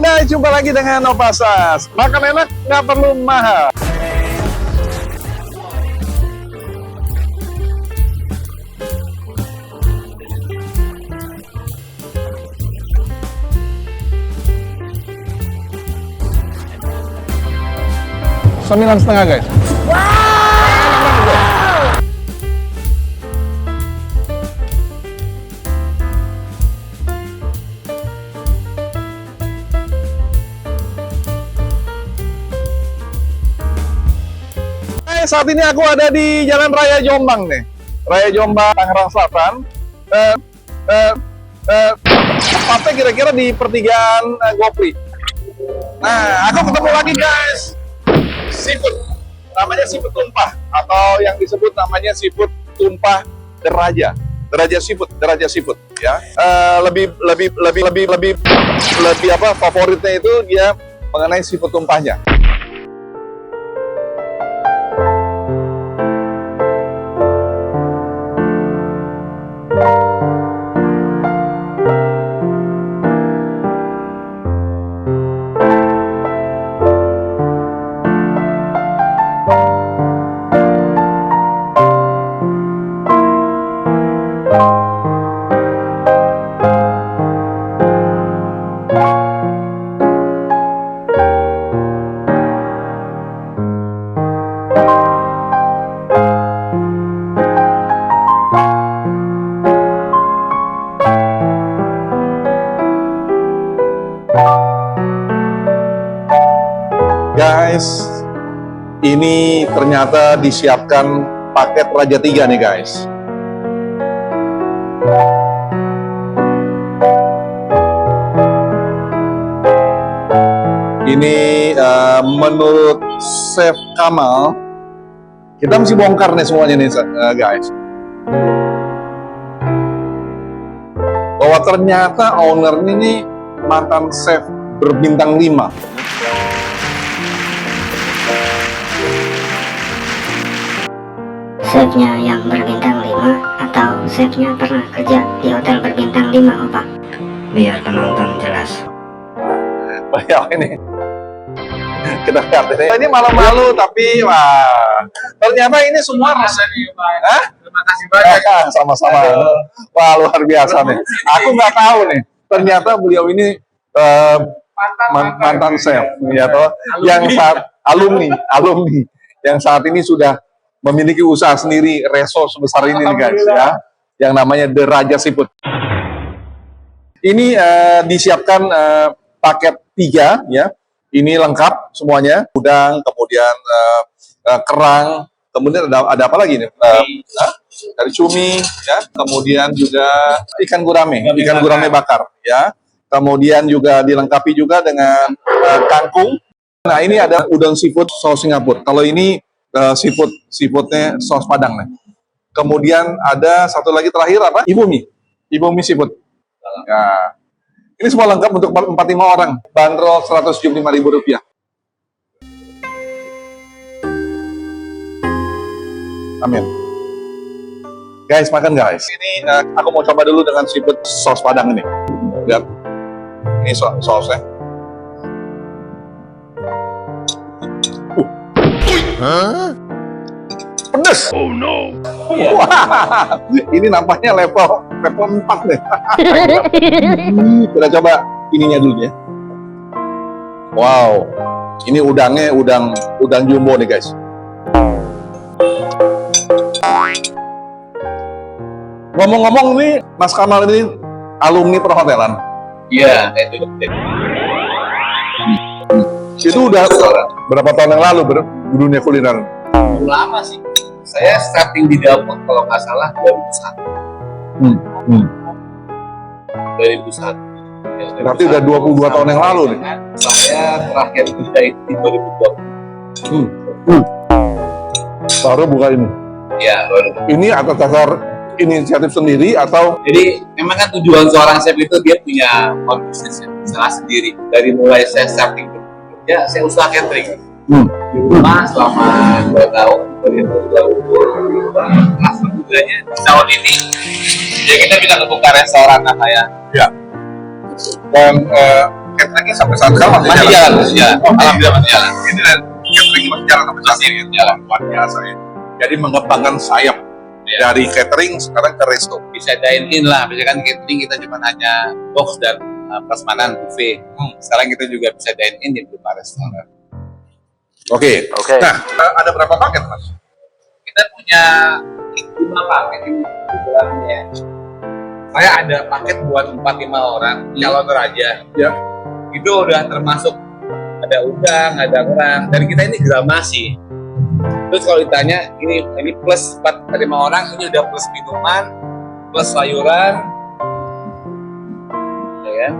guys, jumpa lagi dengan Novasas. Makan enak, nggak perlu mahal. Sembilan setengah guys. Saat ini aku ada di Jalan Raya Jombang nih, Raya Jombang, Tangerang Selatan. Tepatnya kira-kira di pertigaan Gopri. Nah, aku ketemu lagi guys, seafood, namanya seafood tumpah atau yang disebut namanya seafood tumpah Deraja seafood, ya. Lebih apa? Favoritnya itu dia mengenai seafood tumpahnya. Guys, ini ternyata disiapkan paket Raja 3 nih guys. Ini menurut Chef Kamal, kita mesti bongkar nih semuanya nih guys. Bahwa ternyata owner ini mantan chef berbintang 5. Chefnya yang berbintang 5 atau chefnya pernah kerja di hotel berbintang 5, Opa? Biar penonton jelas. Oh ya, ini kita lihat ini malu-malu tapi wah, ternyata ini semua resep. Hah? Terima kasih banyak. Sama-sama. Wah, luar biasa nih. Aku nggak tahu nih. Ternyata beliau ini mantan chef, ya toh, yang saat alumni yang saat ini sudah memiliki usaha sendiri, resort sebesar ini nih guys, ya, yang namanya Deraja Seafood. Ini disiapkan paket 3, ya. Ini lengkap semuanya, udang, kemudian kerang, kemudian ada apa lagi nih? Dari cumi, ya. Kemudian juga ikan gurame bakar, ya. Kemudian juga dilengkapi juga dengan kangkung. Nah, ini ada udang seafood saus Singapura. Kalau ini seafoodnya saus Padang nih. Kemudian ada satu lagi terakhir apa? Ibu mie seafood. Nah, ini semua lengkap untuk 45 orang. Bandrol Rp175.000. Amin. Guys, makan guys. Ini aku mau coba dulu dengan seafood saus Padang ini. Lihat. Ini sausnya. Pedas. Oh no. Wah, ini nampaknya level 4 deh. Kita coba ininya dulu ya. Wow. Ini udangnya udang jumbo nih guys. Ngomong-ngomong nih, Mas Kamal ini alumni perhotelan. Iya, itu. Itu udah berapa tahun yang lalu di dunia kuliner? Lama sih. Saya starting di dapur kalau nggak salah 2001. 2001. Ya, berarti udah 22 tahun yang lalu nih. Saya terakhir kerja itu di 2020. Baru buka ini. Iya, baru. Ini atas dasar inisiatif sendiri atau? Jadi memang kan tujuan seorang chef itu dia punya bisnis usaha sendiri. Dari mulai saya starting bekerja, saya usaha catering. Di rumah selama 2 tahun, kemudian alhamdulillahnya tahun ini ya kita bisa membuka restoran namanya. Ya. Dan cateringnya sampai saat sekarang masih Masih jalan, masih jalan. Oke. Alhamdulillah masih jalan. Ini dan catering masih jalan sampai saat ini. Jalan. Luar biasa ya. Jadi mengembangkan sayap dari catering sekarang ke resto. Bisa dine in lah, misalkan catering kita cuma hanya box dan prasmanan buffet. Sekarang kita juga bisa dine in di beberapa restoran. Oke. Nah, ada berapa paket mas? Kita punya 5 paket ini di dalamnya. Saya ada paket buat 4-5 orang calon raja. Ya. Itu udah termasuk ada udang, ada kerang, dan kita ini gramasi. Terus kalau ditanya ini plus 4-5 orang, ini udah plus minuman, plus sayuran, ya kan?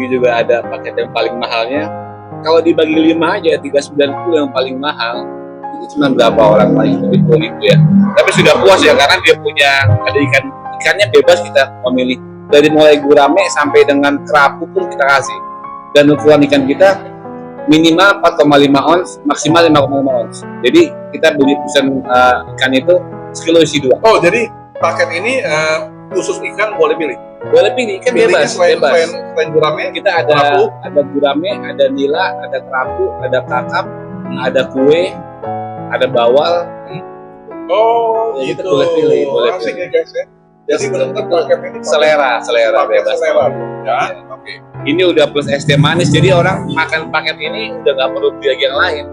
Ini juga ada paket yang paling mahalnya. Kalau dibagi 5 aja 390 yang paling mahal. Itu cuma berapa orang paling lebih 2.000 ya. Tapi sudah puas ya karena dia punya ada ikannya bebas kita memilih. Dari mulai gurame sampai dengan kerapu pun kita kasih. Dan ukuran ikan kita minimal 4,5 ons, maksimal 5,5 ons. Jadi kita beli pesan ikan itu sekilo isi 2. Oh, jadi paket ini khusus ikan boleh pilih? Boleh pilih ikan Pilihnya bebas, selain gurame, Kita kerapu. ada gurame, ada nila, ada kerapu, ada kakap, ada kue, ada bawal. Oh, Ya, gitu. kita boleh pilih, boleh Asik pilih. ya guys ya. Jadi benar-benar paket ini Selera paket bebas. selera. Ya, oke. Ini udah plus es teh manis, jadi orang makan paket ini udah nggak perlu beli lagi yang lain.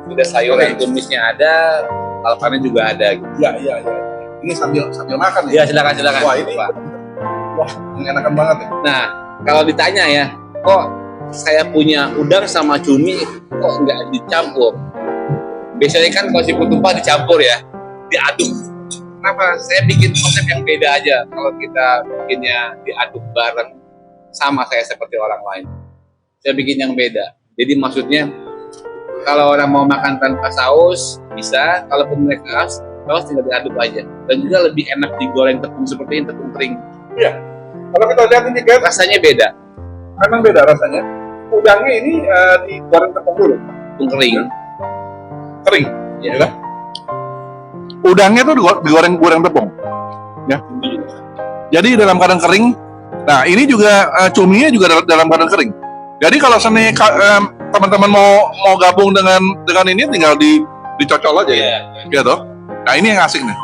Udah sayuran Oke. tumisnya ada, alpannya juga ada. Gitu. Ya. Ini sambil makan ya. Ya silakan. Wah, ini Pak. wah, mengenakan banget ya. Nah, kalau ditanya ya, kok saya punya udang sama cumi kok nggak dicampur? Biasanya kan kalau siput tumpah dicampur ya, diaduk. Kenapa? Saya bikin konsep yang beda aja. Kalau kita bikinnya diaduk bareng, sama saya seperti orang lain. Saya bikin yang beda. Jadi maksudnya, kalau orang mau makan tanpa saus, bisa. Kalaupun mereka saus tinggal diaduk aja. Dan juga lebih enak digoreng tepung seperti ini, tepung kering. Kalau kita lihat ini guys, Rasanya beda, memang beda rasanya. Udangnya ini digoreng tepung dulu, tepung kering. kering. Ya. Udangnya tuh digoreng tepung. Ya. Jadi dalam keadaan kering. Nah, ini juga cuminya juga dalam keadaan kering. Jadi kalau teman-teman mau gabung dengan ini tinggal dicocol aja ya. Gitu. Nah, ini yang asik nih.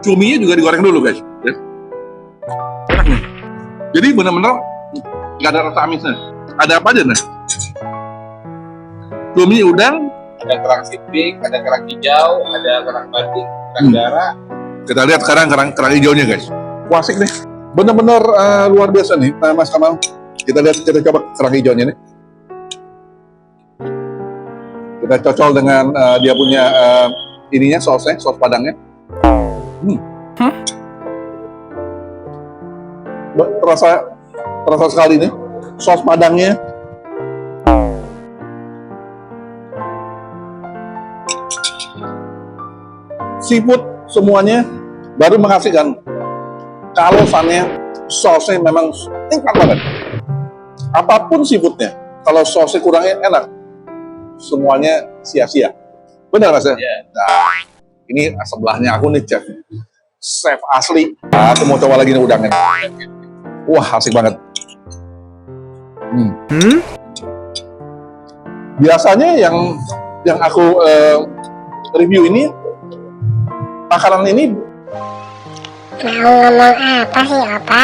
Cuminya juga digoreng dulu, guys. Ya. Enak nih. Jadi benar-benar nggak ada rasa amisnya. Ada apa aja nih? Cumi, udang, Ada kerang sipik, ada kerang hijau, ada kerang batik, kerang darah. kita lihat sekarang kerang hijaunya guys. Wah, asik nih. Bener-bener luar biasa nih Mas Kamal. Kita lihat, kita coba kerang hijaunya nih. Kita cocol dengan dia punya ininya, saus padangnya. Terasa sekali nih saus padangnya. Seafood semuanya baru mengasihkan. Kalau sausnya memang nikmat banget. Apapun seafoodnya, kalau sausnya kurangnya enak, semuanya sia-sia. Benar mas ya? Nah, ini sebelahnya aku nih chef asli. Nah, aku mau coba lagi nih udangnya. Wah, asik banget. Biasanya yang aku review ini, makanan ini Mau ngomong apa sih, apa?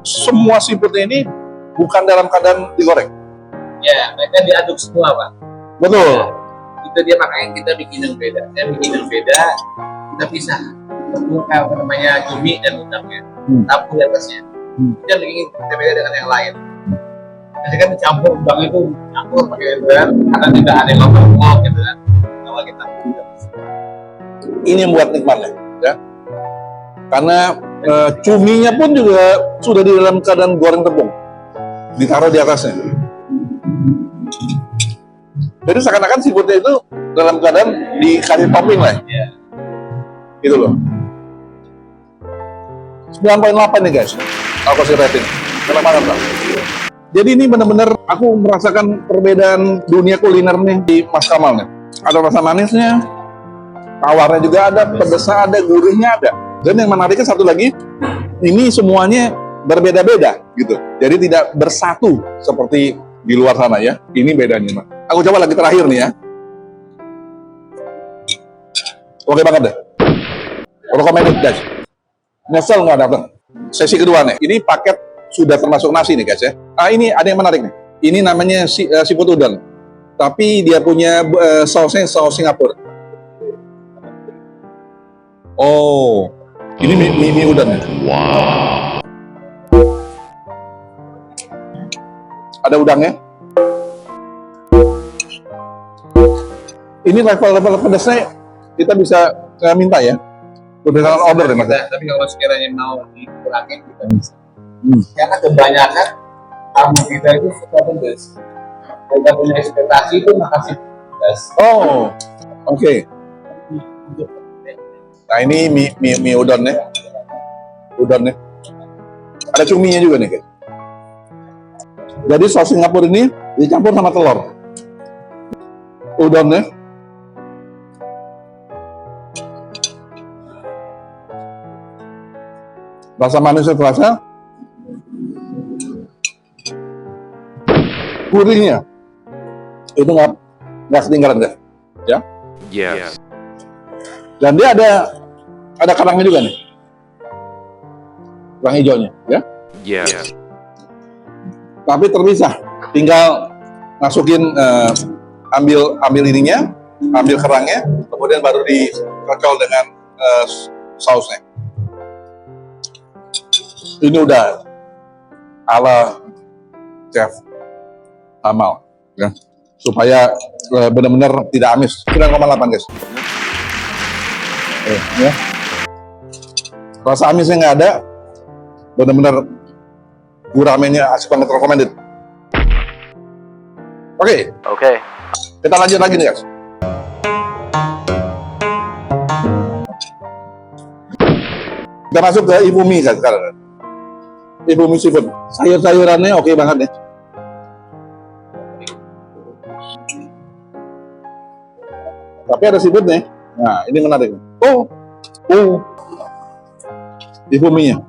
semua seafoodnya ini bukan dalam keadaan digoreng. Ya, mereka diaduk semua, Pak. Betul. Itu dia makanya kita bikin yang beda. Saya bikin yang beda, kita pisah. Apa namanya cumi dan udangnya. Tapu di atasnya. Kita bikin beda dengan yang lain. Jadi kan dicampur udang itu campur pakai udang karena tidak ada yang ngomong gitu kan. Kalau kita Ini yang buat nikmatnya, ya. Karena cuminya pun juga sudah di dalam keadaan goreng tepung, ditaruh di atasnya. Jadi seakan-akan seafoodnya itu dalam keadaan dikasih topping lah, ya. gitu loh. 9,8 nih guys, aku kasih rating. Enak banget lah. Jadi ini benar-benar aku merasakan perbedaan dunia kuliner nih di Mas Kamal nih. Ada rasa manisnya, tawarnya juga ada, pedesnya ada, gurihnya ada. Dan yang menariknya satu lagi, ini semuanya berbeda-beda gitu. Jadi tidak bersatu seperti di luar sana ya. Ini bedanya, Mas. Aku coba lagi terakhir nih ya. Oke banget deh. Recommended guys. Nyesel nggak datang. Sesi kedua nih. Ini paket sudah termasuk nasi nih guys ya. Ini ada yang menarik nih. Ini namanya seafood udon. Tapi dia punya sausnya saus Singapura. Oh, ini mie udon ya. Wow. Ada udangnya. Ini level pedasnya kita bisa minta ya. Berdasarkan order ya Mas. Tapi kalau sekiranya mau dikurangin kita bisa. Karena kebanyakan tamu kita itu suka pedas. Kita punya ekspektasi itu makasih pedas. Oh, oke. Nah ini mie udonnya. Udonnya. Ada cuminya juga nih guys. Jadi saus Singapura ini dicampur sama telur. Udonnya. Rasa manisnya terasa. Gurihnya itu nggak ketinggalan deh, ya. Yes. Dan dia ada kerangnya juga nih, kerang hijaunya, ya. Yes. Tapi terpisah, tinggal masukin ambil ininya, ambil kerangnya, kemudian baru dicocol dengan sausnya. Ini udah ala chef Amal, ya, supaya benar-benar tidak amis. 9,8 guys. Ya. Rasa amisnya nggak ada, benar-benar guramennya asik banget, recommended. Oke. Kita lanjut lagi nih guys. Kita masuk ke Ibu Mie guys sekarang. Ibu Mie seafood. Sayur-sayurannya oke banget nih. Tapi ada seafood nih. Nah, ini menarik. Oh. Ibu Mie-nya.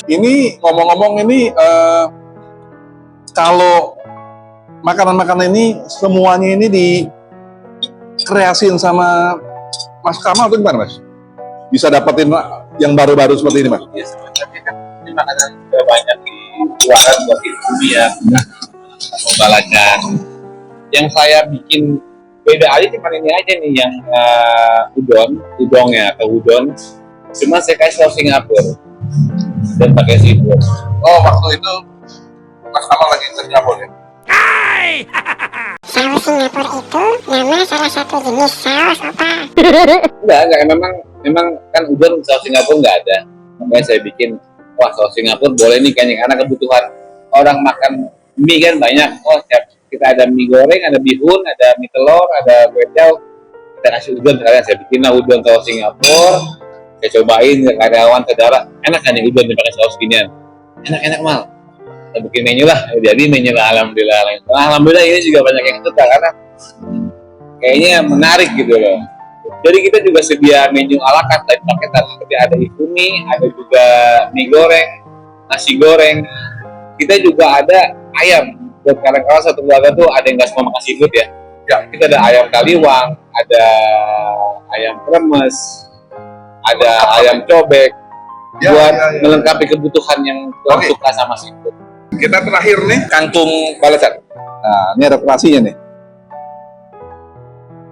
Ini ngomong-ngomong ini kalau makanan-makanan ini semuanya ini dikreasiin sama Mas Kamal atau gimana Mas? Bisa dapetin yang baru-baru seperti ini Mas? Ya sebenarnya kan ini makanan sudah banyak di luaran buat bumi ya. Pembalakan. Yang saya bikin beda aja cuma ini aja nih yang udongnya atau udon. Cuma saya kasih saus Singapura dan pakai seafood. Oh, waktu itu Mas Kamal lagi ke Singapura ya? Saus Singapura itu nama salah satu jenis saus apa? Enggak, memang kan udon saus Singapura nggak ada. Makanya saya bikin, wah saus Singapura boleh nih kayaknya karena kebutuhan orang makan mie kan banyak. Oh, kita ada mie goreng, ada bihun, ada mie telur, ada kue-kue. Kita kasih udon sekalian, saya bikin lah udon saus Singapura. Saya cobain ke karyawan saudara, enak kan nih udon pakai saus ginian? Enak mal. Kita bikin menu lah, jadi menu lah alhamdulillah ini juga banyak yang suka karena kayaknya menarik gitu loh. Jadi kita juga sedia menu ala carte paketan seperti ada mie, ada juga mie goreng, nasi goreng. Kita juga ada ayam. Buat kadang-kadang satu keluarga tuh ada yang nggak semua makan seafood ya. Ya, kita ada ayam taliwang, ada ayam kremes, ada ayam cobek Ya, buat ya. melengkapi kebutuhan yang Oke. suka sama seafood. Kita terakhir nih Kangkung balacan. Nah, ini ada terasinya nih.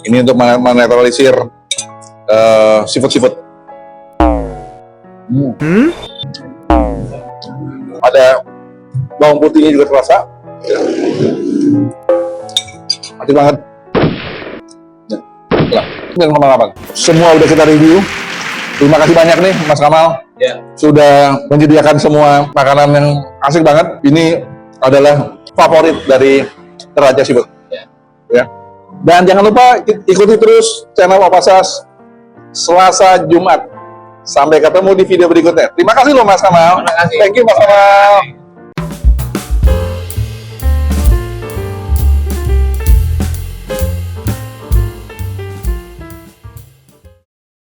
Ini untuk menetralisir seafood. Ada bawang putihnya juga terasa. Mati banget. Nah, 9,8. Semua udah kita review. Terima kasih banyak nih Mas Kamal. Ya. Sudah menyediakan semua makanan yang asik banget. Ini adalah favorit dari Raja Seafood. Ya. Dan jangan lupa ikuti terus channel Opasas Selasa Jumat. Sampai ketemu di video berikutnya. Terima kasih loh Mas Kamal. Terima kasih. Thank you Mas Kamal.